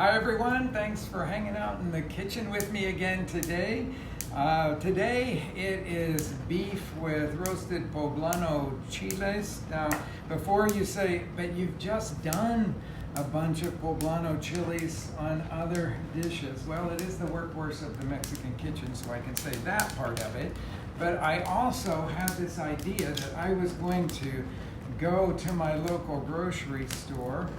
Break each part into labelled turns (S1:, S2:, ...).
S1: Hi everyone, thanks for hanging out in the kitchen with me again today. Today it is beef with roasted Poblano chiles. Now, before you say, but you've just done a bunch of Poblano chilies on other dishes. Well, it is the workhorse of the Mexican kitchen, so I can say that part of it. But I also had this idea that I was going to go to my local grocery store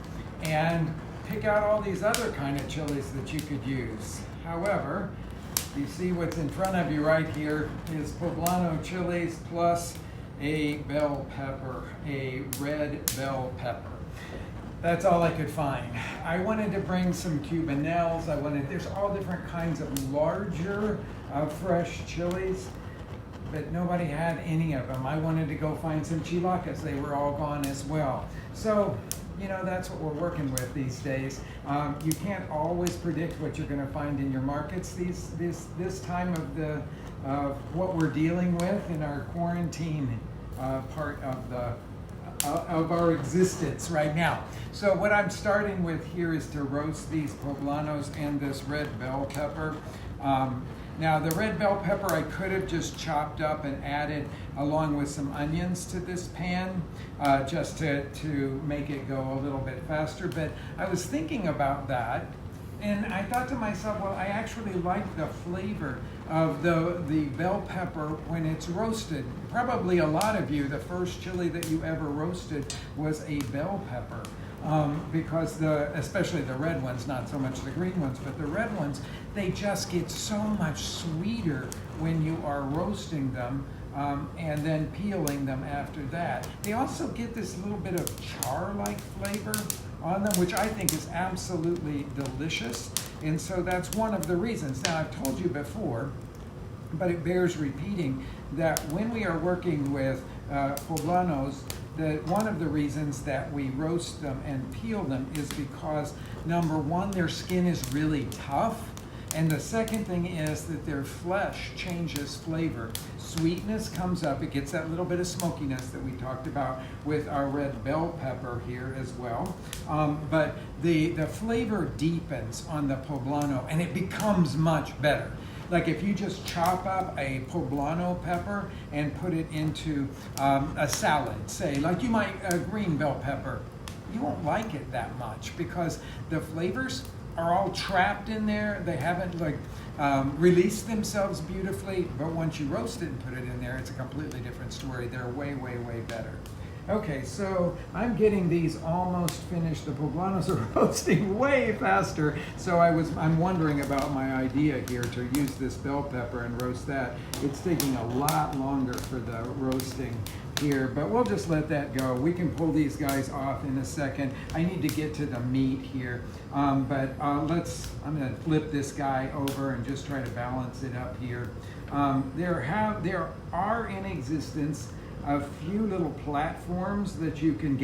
S1: and pick out all these other kind of chilies that you could use. However, you see what's in front of you right here is Poblano chilies plus a bell pepper, a red bell pepper. That's all I could find. I wanted to bring some Cubanelles. There's all different kinds of larger fresh chilies, but nobody had any of them. I wanted to go find some chilacas. They were all gone as well. So, you know, that's what we're working with these days. You can't always predict what you're going to find in your markets this time of what we're dealing with in our quarantine part of our existence right now. So what I'm starting with here is to roast these poblanos and this red bell pepper. Now the red bell pepper I could have just chopped up and added along with some onions to this pan just to make it go a little bit faster, but I was thinking about that and I thought to myself, well, I actually like the flavor of the bell pepper when it's roasted. Probably a lot of you, the first chili that you ever roasted was a bell pepper. Because especially the red ones, not so much the green ones, but the red ones, they just get so much sweeter when you are roasting them and then peeling them after that. They also get this little bit of char-like flavor on them, which I think is absolutely delicious. And so that's one of the reasons. Now, I've told you before, but it bears repeating, that when we are working with poblanos, one of the reasons that we roast them and peel them is because, number one, their skin is really tough, and the second thing is that their flesh changes flavor. Sweetness comes up, it gets that little bit of smokiness that we talked about with our red bell pepper here as well, but the flavor deepens on the poblano and it becomes much better. Like if you just chop up a poblano pepper and put it into a salad, say, like you might a green bell pepper, you won't like it that much because the flavors are all trapped in there. They haven't released themselves beautifully, but once you roast it and put it in there, it's a completely different story. They're way, way, way better. Okay, so I'm getting these almost finished. The poblanos are roasting way faster, so I'm wondering about my idea here to use this bell pepper and roast that. It's taking a lot longer for the roasting here, but we'll just let that go. We can pull these guys off in a second. I need to get to the meat here, I'm gonna flip this guy over and just try to balance it up here. There are in existence a few little platforms that you can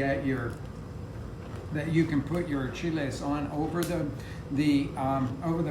S1: put your chiles on over the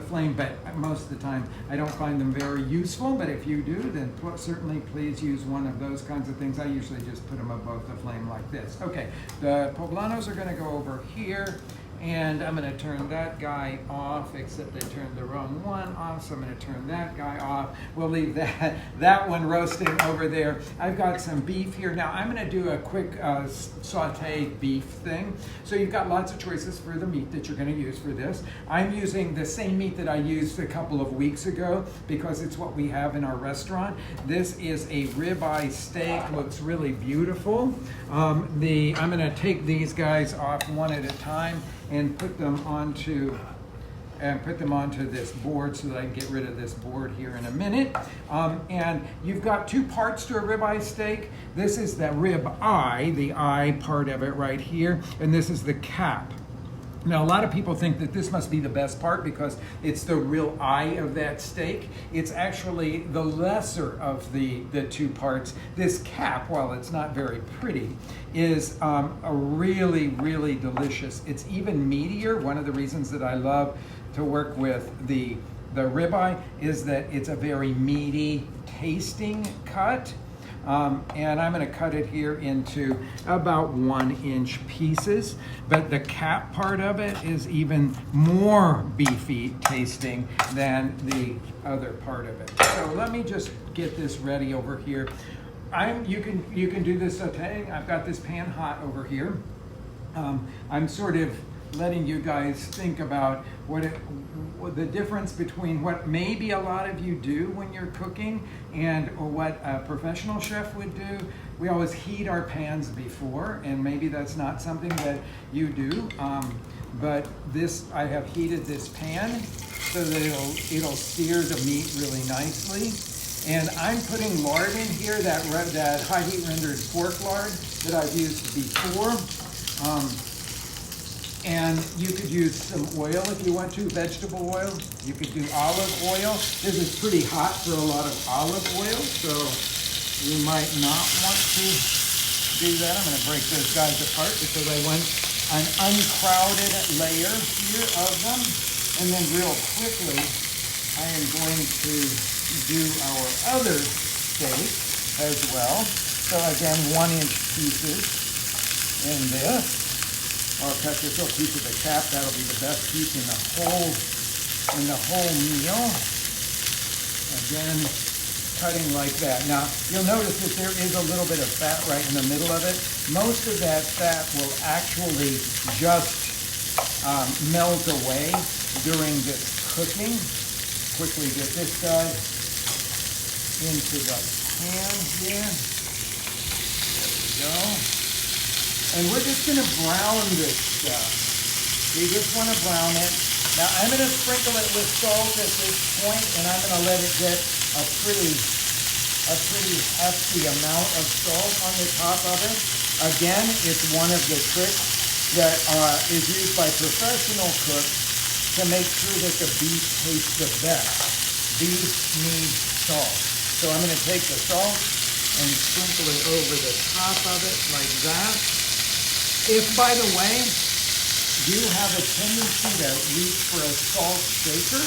S1: flame, but most of the time I don't find them very useful, but if you do, then certainly please use one of those kinds of things. I usually just put them above the flame like this. Okay, the poblanos are going to go over here, and I'm going to turn that guy off, except I turned the wrong one off, so I'm going to turn that guy off. We'll leave that one roasting over there. I've got some beef here. Now, I'm going to do a quick sauteed beef thing. So you've got lots of choices for the meat that you're going to use for this. I'm using the same meat that I used a couple of weeks ago because it's what we have in our restaurant. This is a ribeye steak. Looks really beautiful. I'm going to take these guys off one at a time and put them onto this board so that I can get rid of this board here in a minute. And you've got two parts to a ribeye steak. This is the rib eye, the eye part of it right here, and this is the cap. Now, a lot of people think that this must be the best part because it's the real eye of that steak. It's actually the lesser of the two parts. This cap, while it's not very pretty, is a really, really delicious. It's even meatier. One of the reasons that I love to work with the ribeye is that it's a very meaty tasting cut. And I'm going to cut it here into about 1-inch pieces. But the cap part of it is even more beefy tasting than the other part of it. So let me just get this ready over here. You can do this sauteing. I've got this pan hot over here. I'm sort of letting you guys think about what the difference between what maybe a lot of you do when you're cooking and what a professional chef would do. We always heat our pans before, and maybe that's not something that you do. But I have heated this pan so that it'll sear the meat really nicely. And I'm putting lard in here, that high heat rendered pork lard that I've used before. And you could use some oil if you want to, vegetable oil. You could do olive oil. This is pretty hot for a lot of olive oil, so you might not want to do that. I'm going to break those guys apart because I want an uncrowded layer here of them. And then real quickly, I am going to do our other steak as well. So again, 1-inch pieces in this. I'll cut this little piece of the cap. That'll be the best piece in the whole meal. Again, cutting like that. Now, you'll notice that there is a little bit of fat right in the middle of it. Most of that fat will actually just melt away during this cooking. Quickly get this guy into the pan here. There we go. And we're just going to brown this stuff. We just want to brown it. Now I'm going to sprinkle it with salt at this point, and I'm going to let it get a pretty hefty amount of salt on the top of it. Again, it's one of the tricks that is used by professional cooks to make sure that the beef tastes the best. Beef needs salt. So I'm going to take the salt and sprinkle it over the top of it like that. If, by the way, you have a tendency to reach for a salt shaker,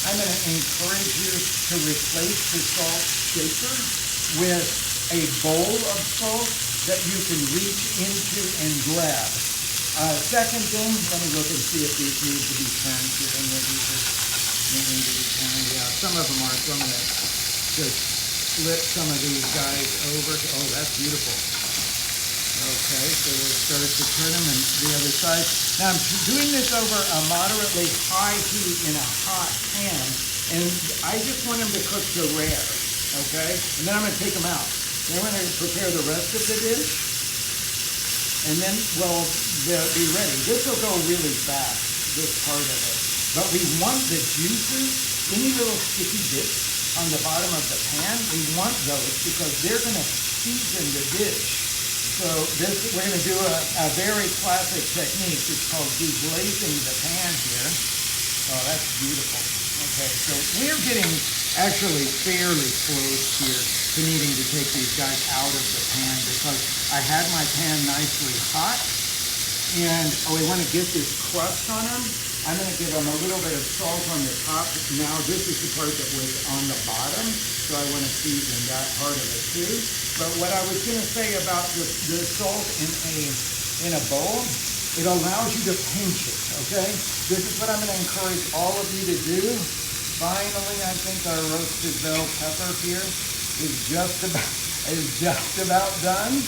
S1: I'm going to encourage you to replace the salt shaker with a bowl of salt that you can reach into and grab. Second thing, let me look and see if these need to be turned here. And maybe they need to be turned. Yeah, some of them are. So I'm going to just flip some of these guys over. Oh, that's beautiful. Okay, so we'll start to turn them on the other side. Now I'm doing this over a moderately high heat in a hot pan, and I just want them to cook to rare, okay? And then I'm going to take them out. Then I'm going to prepare the rest of the dish, and then, well, they'll be ready. This will go really fast, this part of it. But we want the juices, any little sticky bits on the bottom of the pan, we want those because they're going to season the dish. So we're going to do a very classic technique. It's called deglazing the pan here. Oh, that's beautiful. Okay, so we're getting actually fairly close here to needing to take these guys out of the pan because I had my pan nicely hot, and we want to get this crust on them. I'm going to give them a little bit of salt on the top. Now this is the part that was on the bottom, so I want to season that part of it too. But what I was going to say about the salt in a bowl, it allows you to pinch it, okay? This is what I'm going to encourage all of you to do. Finally, I think our roasted bell pepper here is just about done.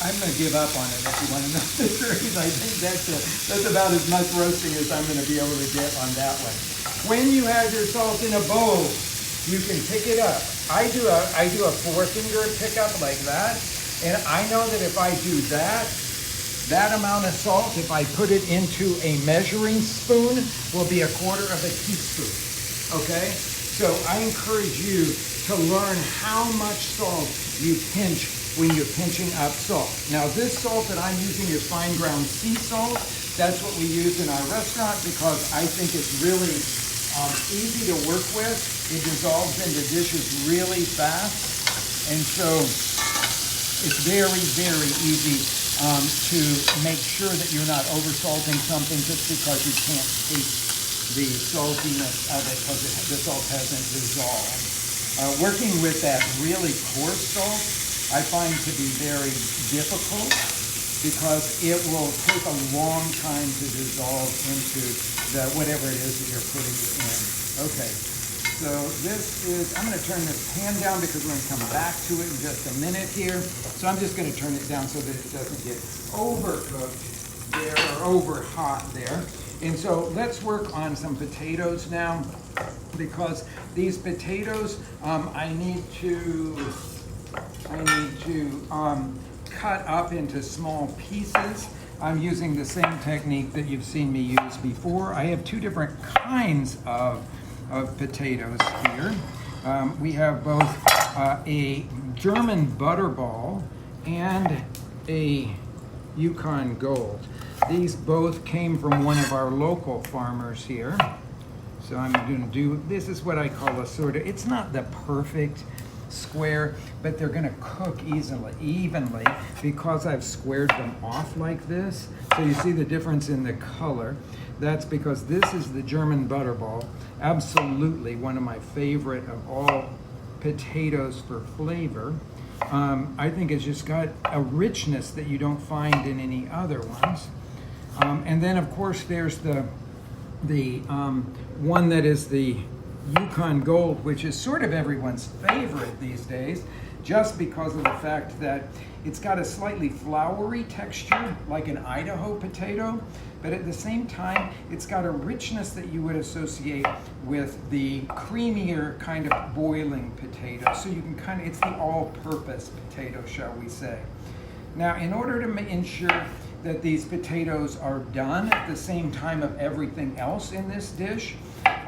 S1: I'm going to give up on it if you want to know the truth. I think that's about as much roasting as I'm going to be able to get on that one. When you have your salt in a bowl, you can pick it up. I do a 4-finger pickup like that, and I know that if I do that amount of salt, if I put it into a measuring spoon, will be 1/4 of a teaspoon. Okay? So I encourage you to learn how much salt you pinch when you're pinching up salt. Now this salt that I'm using is fine ground sea salt. That's what we use in our restaurant because I think it's really easy to work with. It dissolves into dishes really fast. And so it's very, very easy to make sure that you're not over-salting something just because you can't taste the saltiness of it because the salt hasn't dissolved. Working with that really coarse salt, I find to be very difficult because it will take a long time to dissolve into whatever it is that you're putting it in. Okay, so this is, I'm going to turn this pan down because we're going to come back to it in just a minute here. So I'm just going to turn it down so that it doesn't get overcooked there or over hot there. And so let's work on some potatoes now, because these potatoes I need to cut up into small pieces. I'm using the same technique that you've seen me use before. I have two different kinds of potatoes here. We have both a German butterball and a Yukon Gold. These both came from one of our local farmers here. So I'm going to do, this is what I call a sort of, it's not the perfect square, but they're going to cook evenly because I've squared them off like this. So you see the difference in the color. That's because this is the German butterball. Absolutely one of my favorite of all potatoes for flavor. I think it's just got a richness that you don't find in any other ones. And then of course there's the one that is the Yukon Gold, which is sort of everyone's favorite these days, just because of the fact that it's got a slightly floury texture, like an Idaho potato, but at the same time, it's got a richness that you would associate with the creamier kind of boiling potato. So you can kind of, it's the all-purpose potato, shall we say. Now, in order to ensure that these potatoes are done at the same time of everything else in this dish,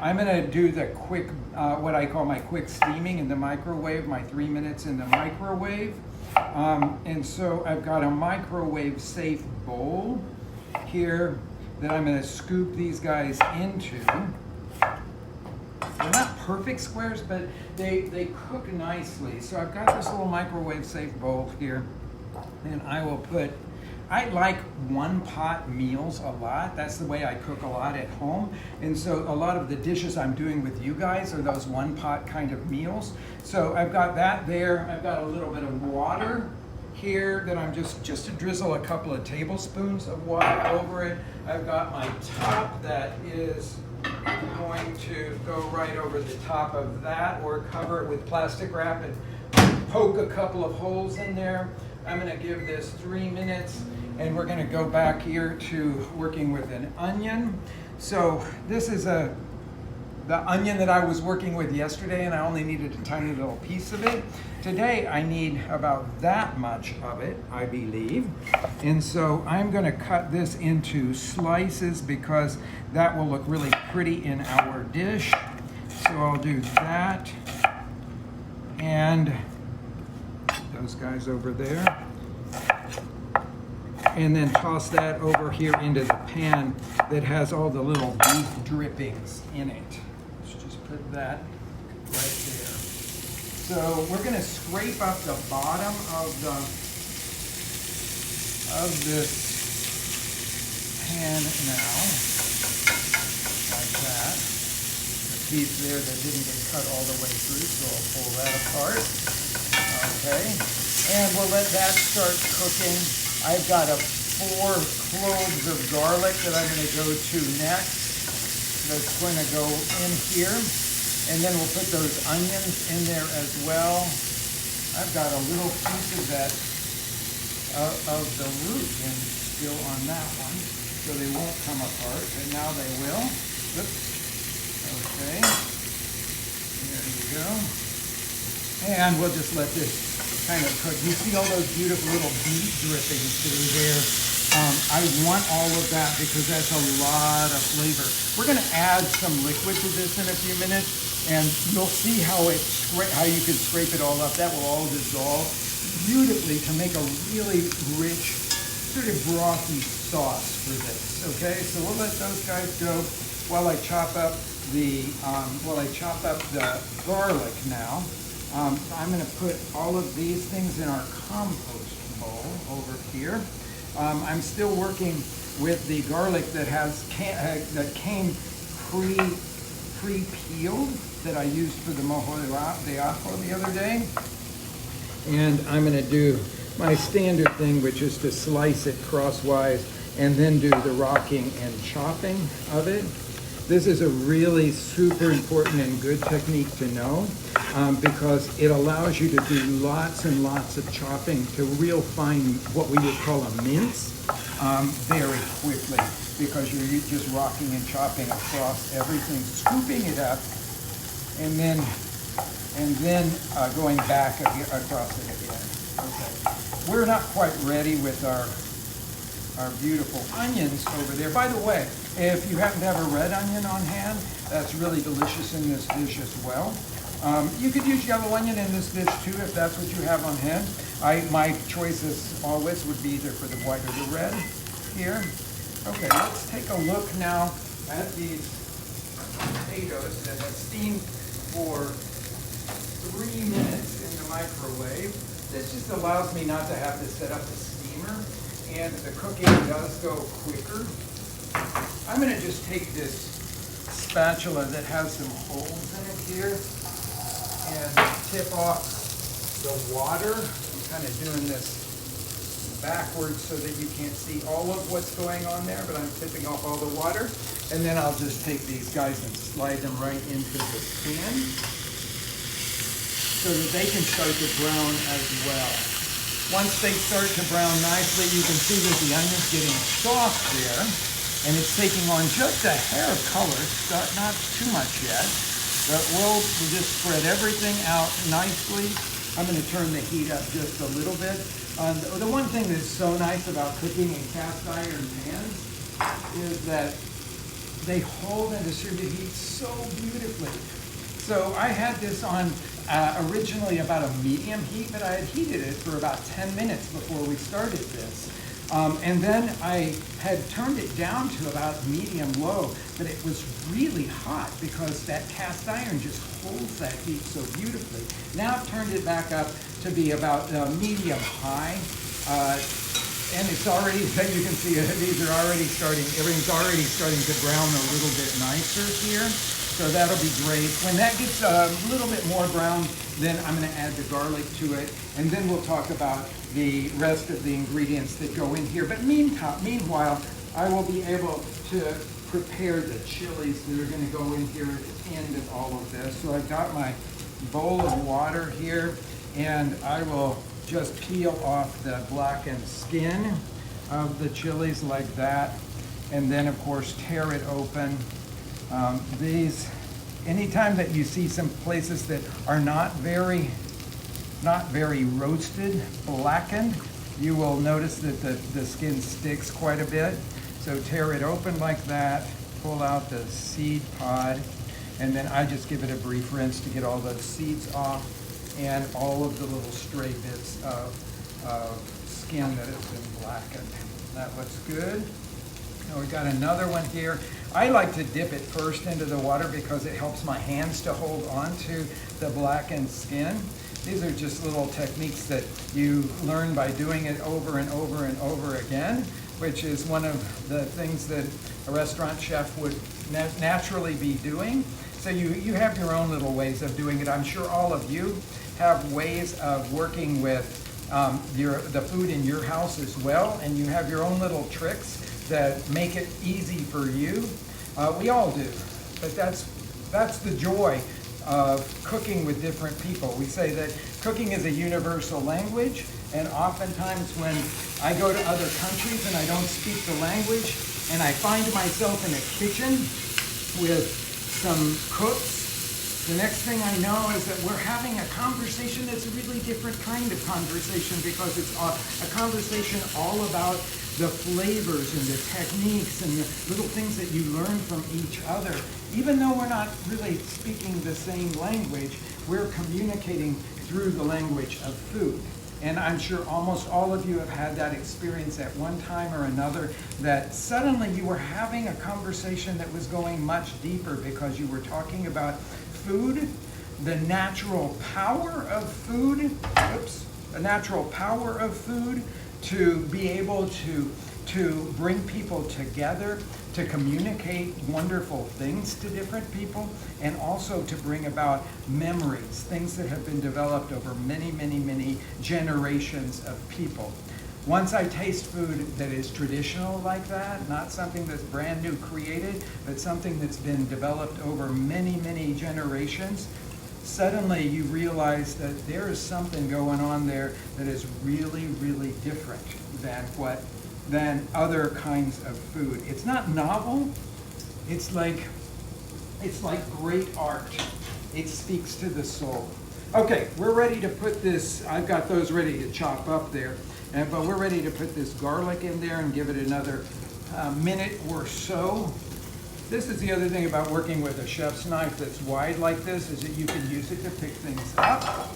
S1: I'm going to do the quick, what I call my quick steaming in the microwave, my 3 minutes in the microwave. And so I've got a microwave safe bowl here that I'm going to scoop these guys into. They're not perfect squares, but they cook nicely. So I've got this little microwave safe bowl here, and I will put, I like one pot meals a lot. That's the way I cook a lot at home. And so a lot of the dishes I'm doing with you guys are those one pot kind of meals. So I've got that there. I've got a little bit of water here that I'm just to drizzle a couple of tablespoons of water over it. I've got my top that is going to go right over the top of that, or cover it with plastic wrap and poke a couple of holes in there. I'm going to give this 3 minutes, and we're going to go back here to working with an onion. So this is the onion that I was working with yesterday, and I only needed a tiny little piece of it. Today I need about that much of it, I believe. And so I'm going to cut this into slices because that will look really pretty in our dish. So I'll do that, and those guys over there, and then toss that over here into the pan that has all the little beef drippings in it. Let's just put that right there. So we're going to scrape up the bottom of this pan now, like that. The piece there that didn't get cut all the way through, so I'll pull that apart. Okay, and we'll let that start cooking. I've got 4 cloves of garlic that I'm going to go to next. That's going to go in here. And then we'll put those onions in there as well. I've got a little piece of that, of the root in still on that one. So they won't come apart, but now they will. Oops. Okay. There you go. And we'll just let this kind of cook. You see all those beautiful little beef drippings through there. I want all of that because that's a lot of flavor. We're going to add some liquid to this in a few minutes, and you'll see how you can scrape it all up. That will all dissolve beautifully to make a really rich, sort of brothy sauce for this. Okay, so we'll let those guys go while I chop up the garlic now. I'm going to put all of these things in our compost bowl over here. I'm still working with the garlic that came pre-peeled. that I used for the mojo de ajo the other day. And I'm going to do my standard thing, which is to slice it crosswise and then do the rocking and chopping of it. This is a really super important and good technique to know because it allows you to do lots and lots of chopping to real fine, what we would call a mince, very quickly, because you're just rocking and chopping across everything, scooping it up, and then going back across it again. Okay, we're not quite ready with our beautiful onions over there. By the way, if you happen to have a red onion on hand, that's really delicious in this dish as well. You could use yellow onion in this dish too if that's what you have on hand. My choice as always would be either for the white or the red here. Okay, let's take a look now at these potatoes that have steamed for 3 minutes in the microwave. This just allows me not to have to set up the steamer, and the cooking does go quicker. I'm going to just take this spatula that has some holes in it here and tip off the water. I'm kind of doing this backwards so that you can't see all of what's going on there, but I'm tipping off all the water. And then I'll just take these guys and slide them right into the pan so that they can start to brown as well. Once they start to brown nicely, you can see that the onion's getting soft there, and it's taking on just a hair of color, not too much yet, but we'll just spread everything out nicely. I'm going to turn the heat up just a little bit. The one thing that's so nice about cooking in cast iron pans is that they hold and distribute heat so beautifully. So I had this on originally about a medium heat, but I had heated it for about 10 minutes before we started this. And then I had turned it down to about medium-low, but it was really hot because that cast iron just holds that heat so beautifully. Now I've turned it back up to be about medium-high, and it's already, as you can see, these are already starting, everything's already starting to brown a little bit nicer here. So that'll be great. When that gets a little bit more brown, then I'm going to add the garlic to it, and then we'll talk about the rest of the ingredients that go in here. But meanwhile, I will be able to prepare the chilies that are going to go in here at the end of all of this. So I've got my bowl of water here, and I will just peel off the blackened skin of the chilies like that, and then of course tear it open. Anytime that you see some places that are not very roasted, blackened, you will notice that the skin sticks quite a bit. So tear it open like that, pull out the seed pod, and then I just give it a brief rinse to get all the seeds off and all of the little stray bits of skin that has been blackened. That looks good. Now we've got another one here. I like to dip it first into the water because it helps my hands to hold on to the blackened skin. These are just little techniques that you learn by doing it over and over and over again, which is one of the things that a restaurant chef would naturally be doing. So you have your own little ways of doing it. I'm sure all of you have ways of working with the food in your house as well, and you have your own little tricks that make it easy for you. We all do, but that's the joy of cooking with different people. We say that cooking is a universal language, and oftentimes when I go to other countries and I don't speak the language, and I find myself in a kitchen with some cooks, the next thing I know is that we're having a conversation that's a really different kind of conversation, because it's a conversation all about the flavors and the techniques and the little things that you learn from each other. Even though we're not really speaking the same language, we're communicating through the language of food. And I'm sure almost all of you have had that experience at one time or another, that suddenly you were having a conversation that was going much deeper because you were talking about food, the natural power of food, the natural power of food to be able to to bring people together, to communicate wonderful things to different people, and also to bring about memories, things that have been developed over many, many, many generations of people. Once I taste food that is traditional like that, not something that's brand new created, but something that's been developed over many, many generations, suddenly you realize that there is something going on there that is really, really different than other kinds of food. It's not novel. It's like great art. It speaks to the soul. Okay, we're ready to put this. I've got those ready to chop up there, but we're ready to put this garlic in there and give it another minute or so. This is the other thing about working with a chef's knife that's wide like this, is that you can use it to pick things up.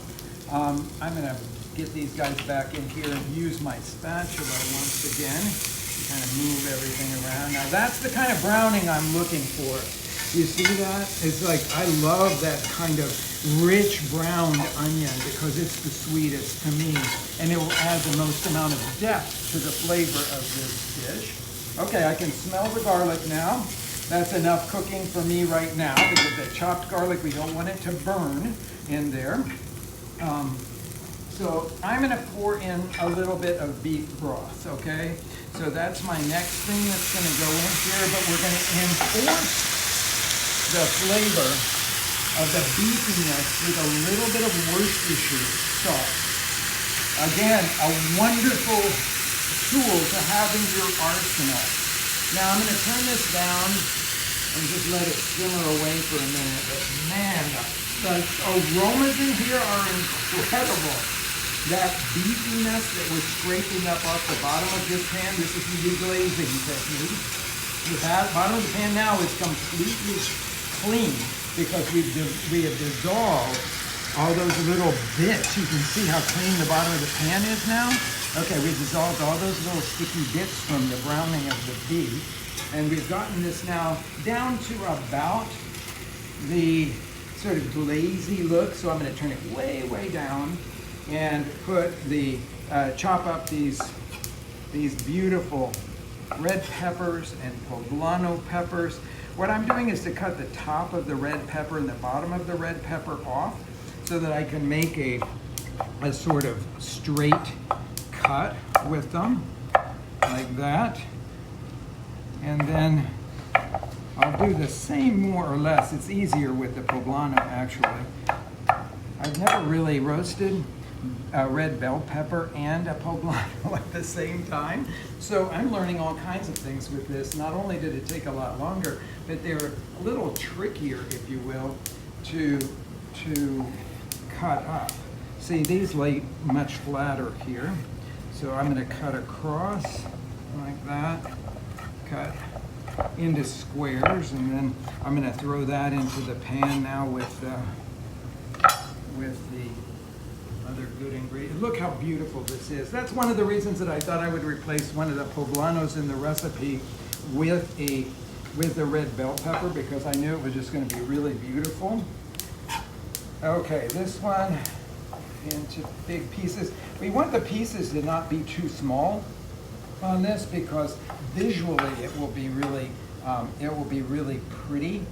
S1: I'm going to get these guys back in here and use my spatula once again to kind of move everything around. Now that's the kind of browning I'm looking for. You see that? It's like, I love that kind of rich browned onion because it's the sweetest to me, and it will add the most amount of depth to the flavor of this dish. Okay, I can smell the garlic now. That's enough cooking for me right now because the chopped garlic, we don't want it to burn in there. So I'm going to pour in a little bit of beef broth, okay? So that's my next thing that's going to go in here, but we're going to enforce the flavor of the beefiness with a little bit of Worcestershire sauce. Again, a wonderful tool to have in your arsenal. Now I'm going to turn this down and just let it simmer away for a minute. But man, the aromas in here are incredible. That beefiness that we're scraping up off the bottom of this pan, this is the deglazing technique. The bottom of the pan now is completely clean because we have dissolved all those little bits. You can see how clean the bottom of the pan is now. Okay, we've dissolved all those little sticky bits from the browning of the beef. And we've gotten this now down to about the sort of glazy look. So I'm going to turn it way, way down and put the, chop up these beautiful red peppers and poblano peppers. What I'm doing is to cut the top of the red pepper and the bottom of the red pepper off so that I can make a sort of straight cut with them, like that. And then I'll do the same more or less. It's easier with the poblano, actually. I've never really roasted a red bell pepper and a poblano at the same time. So I'm learning all kinds of things with this. Not only did it take a lot longer, but they're a little trickier, if you will, to cut up. See, these lay much flatter here. So I'm going to cut across like that, cut into squares, and then I'm going to throw that into the pan now with the other good ingredients. Look how beautiful this is. That's one of the reasons that I thought I would replace one of the poblanos in the recipe with the red bell pepper, because I knew it was just going to be really beautiful. Okay, this one into big pieces. We want the pieces to not be too small on this because visually it will be really pretty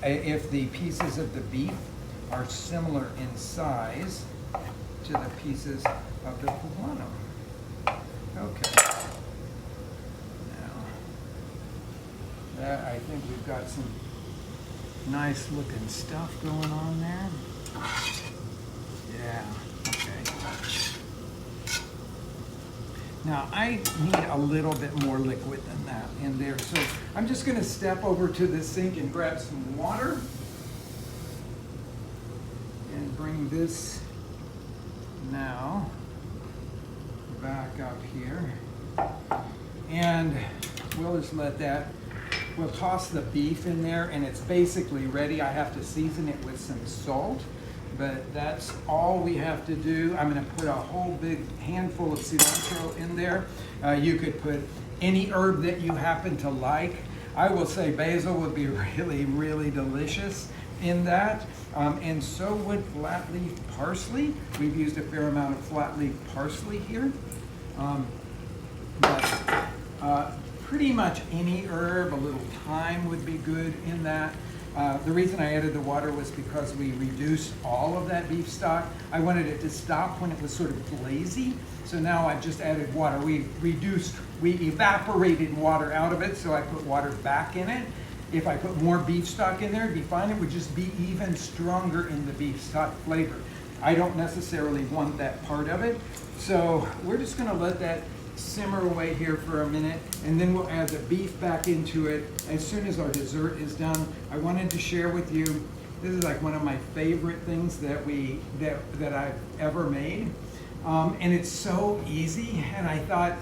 S1: if the pieces of the beef are similar in size to the pieces of the poblano. Okay. Now, that, I think we've got some nice looking stuff going on there. Yeah, okay. Now I need a little bit more liquid than that in there. So I'm just gonna step over to the sink and grab some water and bring this now back up here. And we'll just let that, we'll toss the beef in there and it's basically ready. I have to season it with some salt, but that's all we have to do. I'm gonna put a whole big handful of cilantro in there. You could put any herb that you happen to like. I will say basil would be really, really delicious in that. And so would flat leaf parsley. We've used a fair amount of flat leaf parsley here. But Pretty much any herb, a little thyme would be good in that. The reason I added the water was because we reduced all of that beef stock. I wanted it to stop when it was sort of glazy. So now I've just added water. We evaporated water out of it, so I put water back in it. If I put more beef stock in there, it'd be fine. It would just be even stronger in the beef stock flavor. I don't necessarily want that part of it. So we're just gonna let that simmer away here for a minute, and then we'll add the beef back into it as soon as our dessert is done. I wanted to share with you, this is like one of my favorite things that I've ever made. And it's so easy, and I thought,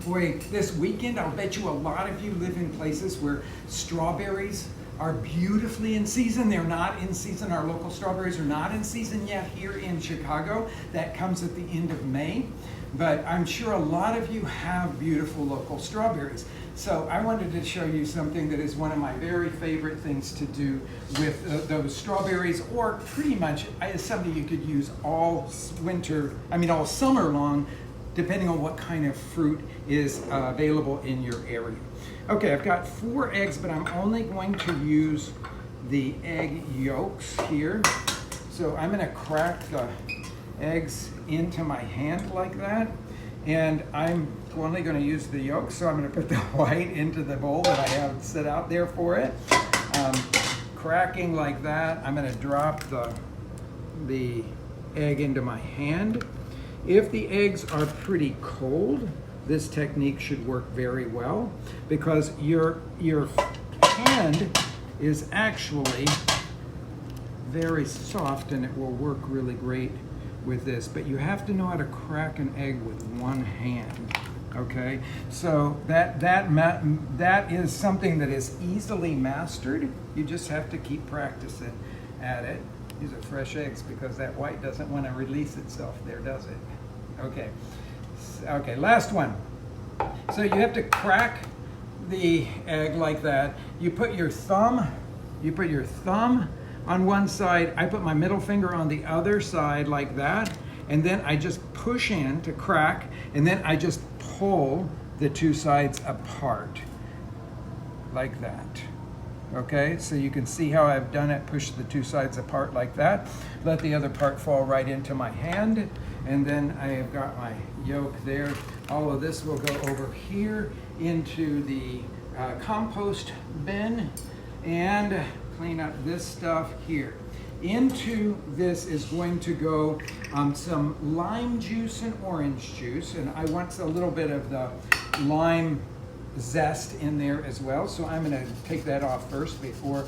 S1: boy, this weekend, I'll bet you a lot of you live in places where strawberries are beautifully in season. They're not in season. Our local strawberries are not in season yet here in Chicago. That comes at the end of May. But I'm sure a lot of you have beautiful local strawberries. So I wanted to show you something that is one of my very favorite things to do with those strawberries, or pretty much something you could use all summer long, depending on what kind of fruit is available in your area. Okay, I've got 4 eggs, but I'm only going to use the egg yolks here. So I'm gonna crack the eggs into my hand like that. And I'm only gonna use the yolks, so I'm gonna put the white into the bowl that I have set out there for it. Cracking like that, I'm gonna drop the egg into my hand. If the eggs are pretty cold, this technique should work very well, because your hand is actually very soft and it will work really great with this. But you have to know how to crack an egg with one hand. Okay, so that is something that is easily mastered. You just have to keep practicing at it. These are fresh eggs because that white doesn't want to release itself there, does it? Okay. Okay, last one. So you have to crack the egg like that. You put your thumb on one side. I put my middle finger on the other side like that, and then I just push in to crack, and then I just pull the 2 sides apart like that. Okay, so you can see how I've done it. Push the 2 sides apart like that. Let the other part fall right into my hand. And then I have got my yolk there. All of this will go over here into the compost bin and clean up this stuff here. Into this is going to go some lime juice and orange juice, and I want a little bit of the lime zest in there as well. So I'm gonna take that off first before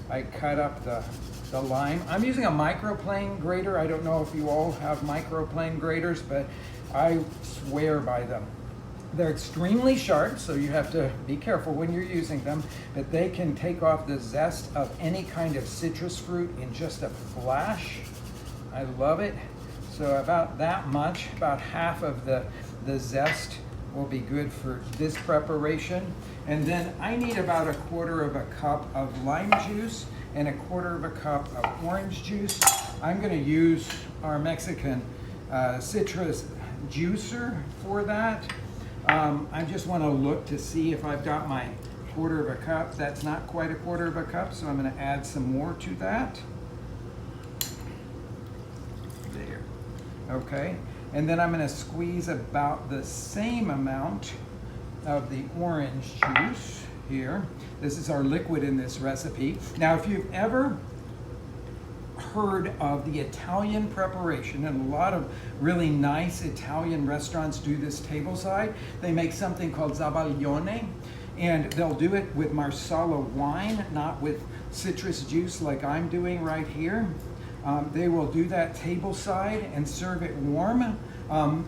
S1: I cut up the lime. I'm using a microplane grater. I don't know if you all have microplane graters, but I swear by them. They're extremely sharp, so you have to be careful when you're using them, but they can take off the zest of any kind of citrus fruit in just a flash. I love it. So about that much, about half of the zest will be good for this preparation. And then I need about 1/4 cup of lime juice and 1/4 cup of orange juice. I'm gonna use our Mexican citrus juicer for that. I just wanna look to see if I've got my 1/4 cup. That's not quite 1/4 cup, so I'm gonna add some more to that. There, okay. And then I'm gonna squeeze about the same amount of the orange juice here. This is our liquid in this recipe. Now, if you've ever heard of the Italian preparation, and a lot of really nice Italian restaurants do this tableside, they make something called zabaglione, and they'll do it with Marsala wine, not with citrus juice like I'm doing right here. They will do that tableside and serve it warm,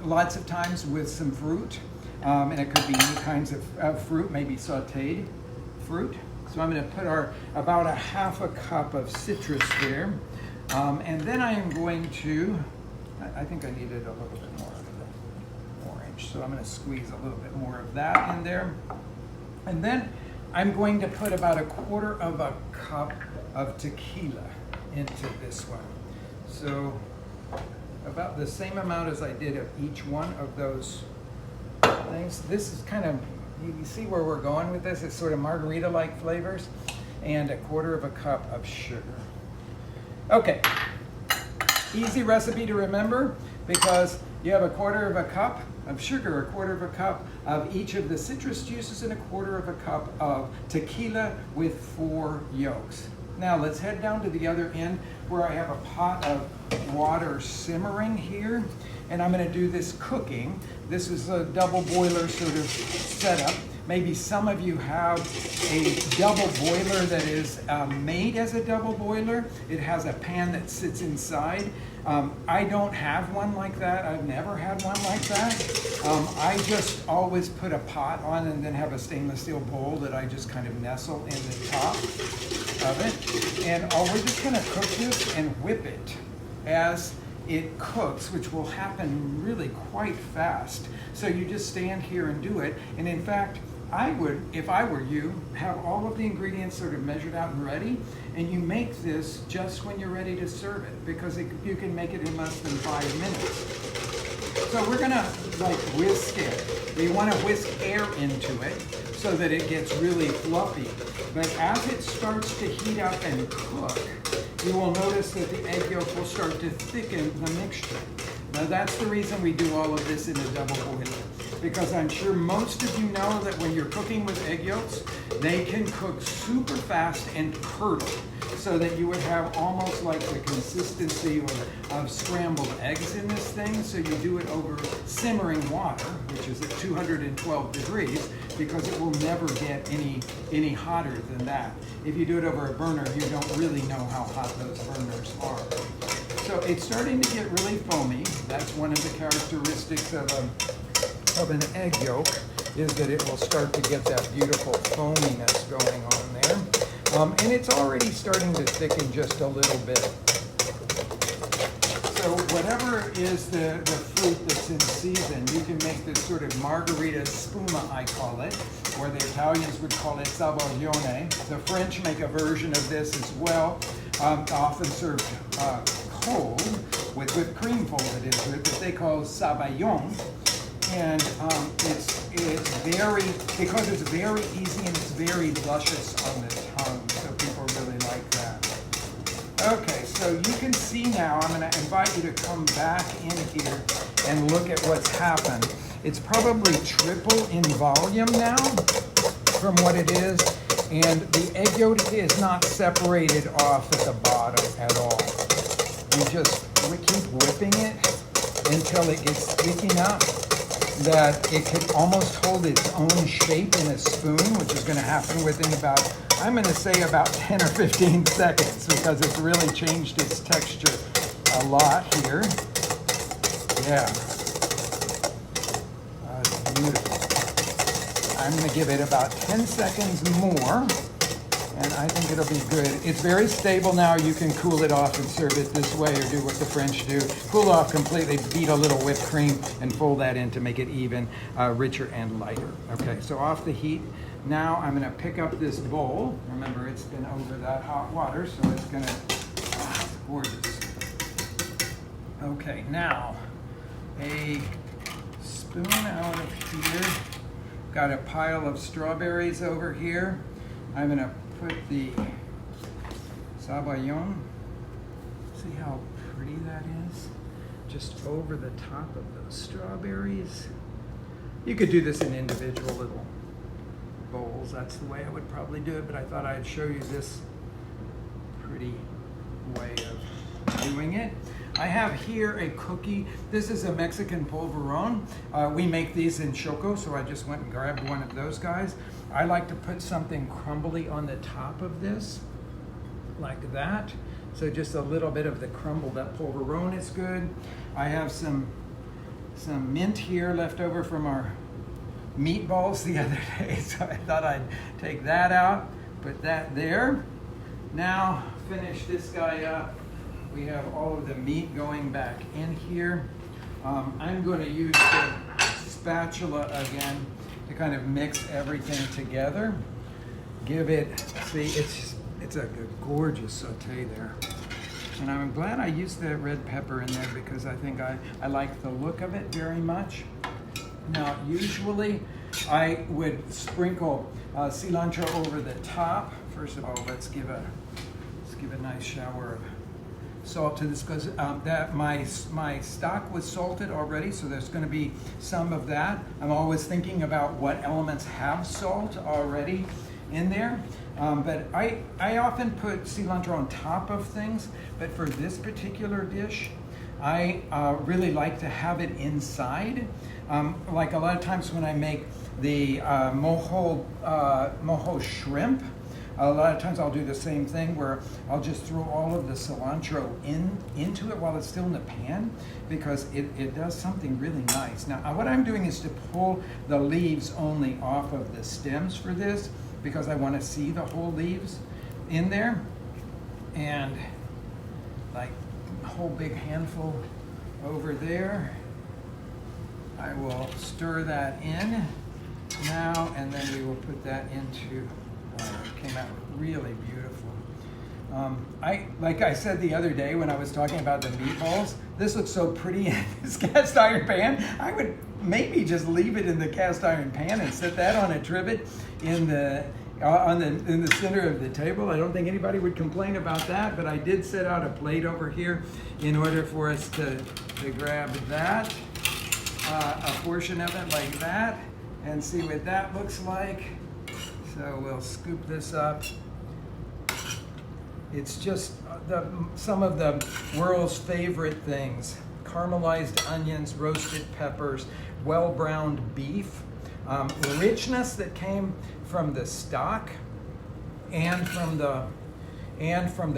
S1: lots of times with some fruit, and it could be any kinds of fruit, maybe sauteed fruit. So I'm going to put about 1/2 cup of citrus there, and then I am going to, I think I needed a little bit more of the orange, so I'm going to squeeze a little bit more of that in there, and then I'm going to put about 1/4 cup of tequila into this one. So about the same amount as I did of each one of those things. This is kind of you see where we're going with this? It's sort of margarita-like flavors, and 1/4 cup of sugar. Okay, easy recipe to remember because you have 1/4 cup of sugar, 1/4 cup of each of the citrus juices, and 1/4 cup of tequila with 4 yolks. Now let's head down to the other end where I have a pot of water simmering here, and I'm going to do this cooking. This is a double boiler sort of setup. Maybe some of you have a double boiler that is made as a double boiler. It has a pan that sits inside. I don't have one like that. I've never had one like that. I just always put a pot on and then have a stainless steel bowl that I just kind of nestle in the top of it. And we're just going to cook this and whip it as it cooks, which will happen really quite fast. So you just stand here and do it. And in fact, I would, if I were you, have all of the ingredients sort of measured out and ready, and you make this just when you're ready to serve it, because you can make it in less than 5 minutes. So we're gonna like whisk it. We wanna whisk air into it so that it gets really fluffy. But as it starts to heat up and cook, you will notice that the egg yolk will start to thicken the mixture. Now that's the reason we do all of this in a double boiler, because I'm sure most of you know that when you're cooking with egg yolks, they can cook super fast and curdle, so that you would have almost like the consistency of scrambled eggs in this thing. So you do it over simmering water, which is at 212 degrees, because it will never get any hotter than that. If you do it over a burner, you don't really know how hot those burners are. So it's starting to get really foamy. That's one of the characteristics of an egg yolk, is that it will start to get that beautiful foaminess going on there. And it's already starting to thicken just a little bit. So whatever is the fruit that's in season, you can make this sort of margarita Espuma, I call it, or the Italians would call it Sabaglione. The French make a version of this as well, often served cold with whipped cream folded into it, that they call Sabayon. And it's very, because it's very easy and it's very luscious on the tongue, so people really like that. Okay, so you can see now, I'm going to invite you to come back in here and look at what's happened. It's probably triple in volume now from what it is, and the egg yolk is not separated off at the bottom at all. We keep whipping it until it gets thick enough that it could almost hold its own shape in a spoon, which is going to happen within about, I'm going to say about 10 or 15 seconds, because it's really changed its texture a lot here. Yeah. It's beautiful. I'm going to give it about 10 seconds more, and I think it'll be good. It's very stable now. You can cool it off and serve it this way, or do what the French do. Cool off completely, beat a little whipped cream, and fold that in to make it even richer and lighter. Okay, so off the heat. Now I'm going to pick up this bowl. Remember, it's been over that hot water, so it's going to, it's gorgeous. Okay, now a spoon out of here. Got a pile of strawberries over here. I'm going to put the Sabayon, see how pretty that is, just over the top of those strawberries. You could do this in individual little bowls. That's the way I would probably do it, but I thought I'd show you this pretty way of doing it. I have here a cookie. This is a Mexican polvorón. We make these in Choco, so I just went and grabbed one of those guys. I like to put something crumbly on the top of this, like that. So just a little bit of the crumbled up polvorón is good. I have some mint here left over from our meatballs the other day, so I thought I'd take that out, put that there. Now finish this guy up. We have all of the meat going back in here. I'm going to use the spatula again to kind of mix everything together. Give it, see, it's a gorgeous saute there. And I'm glad I used the red pepper in there, because I think I like the look of it very much. Now, usually I would sprinkle cilantro over the top. First of all, let's give a nice shower of salt to this, because that my stock was salted already, so there's going to be some of that. I'm always thinking about what elements have salt already in there. But I often put cilantro on top of things, but for this particular dish, I really like to have it inside. Like a lot of times when I make the mojo shrimp, a lot of times I'll do the same thing where I'll just throw all of the cilantro into it while it's still in the pan, because it does something really nice. Now what I'm doing is to pull the leaves only off of the stems for this, because I want to see the whole leaves in there. And like a whole big handful over there. I will stir that in now, and then we will put that into, it came out really beautiful. Like I said the other day when I was talking about the meatballs, this looks so pretty in this cast iron pan. I would maybe just leave it in the cast iron pan and set that on a trivet in the center of the table. I don't think anybody would complain about that, but I did set out a plate over here in order for us to grab that, a portion of it like that, and see what that looks like. So we'll scoop this up. It's just some of the world's favorite things: caramelized onions, roasted peppers, well-browned beef, richness that came from the stock and from the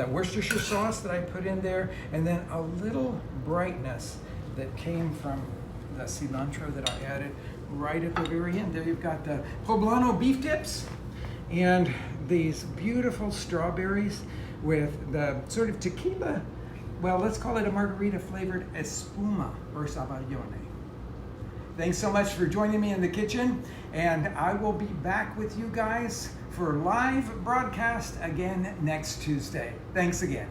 S1: Worcestershire sauce that I put in there, and then a little brightness that came from the cilantro that I added right at the very end. There you've got the Poblano beef tips and these beautiful strawberries with the sort of tequila, well, let's call it a margarita flavored Espuma or Sabaglione. Thanks so much for joining me in the kitchen, and I will be back with you guys for live broadcast again next Tuesday. Thanks again.